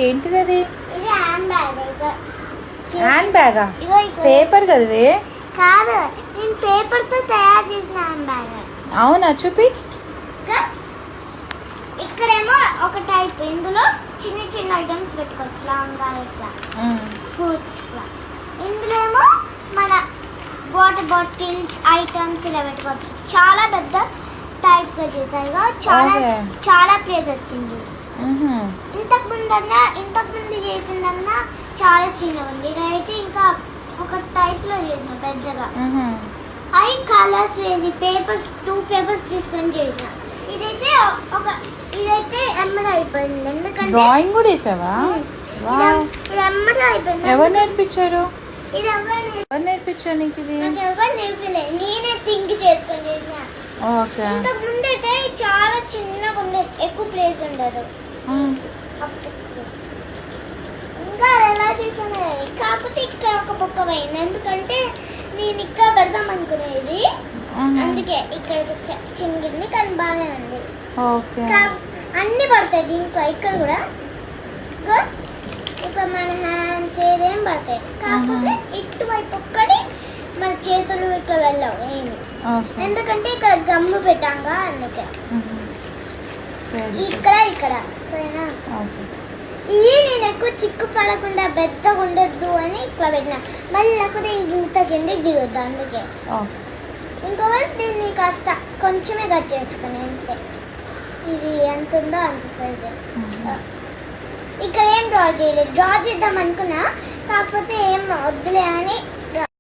ఏంటిది అది? ఇది హ్యాండ్ బ్యాగా? పేపర్ కదవే? కాదు, నేను పేపర్తో తయారు చేసిన హ్యాండ్ బ్యాగ్. అవునా, చూపి. ఇక్కడేమో ఒక టైప్, ఇందులో చిన్న చిన్న ఐటమ్స్ పెట్టుకోవచ్చు, లాంగా ఇట్లా ఫ్రూట్స్. ఇందులో ఏమో మన వాటర్ బాటిల్స్ ఐటమ్స్ ఇలా పెట్టుకోవచ్చు. చాలా పెద్ద టైప్గా చేశారు, చాలా ప్లేస్ వచ్చింది. ఇంతకుముందు చేసిందన్నా చాలా చిన్నగా ఉంది, ఇదైతే ఇంకా ఒక టైప్లో చేసిన పెద్దగా. హై కలర్స్ వేసి పేపర్స్ 2 పేపర్స్ తీసుకొని చేసిన. ఇదైతే ఎమ్మడి అయిపోయింది, ఎందుకంటే డ్రాయింగ్ కూడా వేసావా? ఇది ఎమ్మడి అయిపోయింది. ఎవరు నేర్పించారు? ఇది ఎవరు నేర్పించారు నీకు? ఇది ఎవరు నేర్పలేదు, నేనే థింక్ చేసుకొని చేసిన. ఇంతకు ముందు అయితే చాలా చిన్నగా ఉండేది, ఎక్కువ ప్లేస్ ఉండదు. ఇంకా ఎలా చేసాను, కాకపోతే ఇక్కడ ఒక పక్క పోయింది, ఎందుకంటే నేను ఇక్కడ పెడదాం అనుకునేది, అందుకే ఇక్కడ చింగింది. కానీ బాగానే ఉంది, అన్ని పడతాయి దీంట్లో. ఇక్కడ కూడా ఇక్కడ మన హ్యాండ్స్ ఏదేం పడతాయి, కాకపోతే ఇటువైపు ఒక్కటి మన చేతులు ఇక్కడ వెళ్ళావు ఏమి, ఎందుకంటే ఇక్కడ గమ్ము పెట్టాంగా, అందుకే ఇక్కడ సరేనా. ఇది నేను ఎక్కువ చిక్కు పడకుండా పెద్దగా ఉండొద్దు అని ఇట్లా పెట్టినా, మళ్ళీ లేకపోతే ఇంత కిందకి దిగొద్దు, అందుకే. ఇంకొకటి దీన్ని కాస్త కొంచెమే కట్ చేసుకుని, అంతే. ఇది ఎంత ఉందో అంత సైజు. ఇక్కడ ఏం డ్రా చేయలేదు, డ్రా చేద్దాం అనుకున్నా, కాకపోతే ఏం వద్దులే అని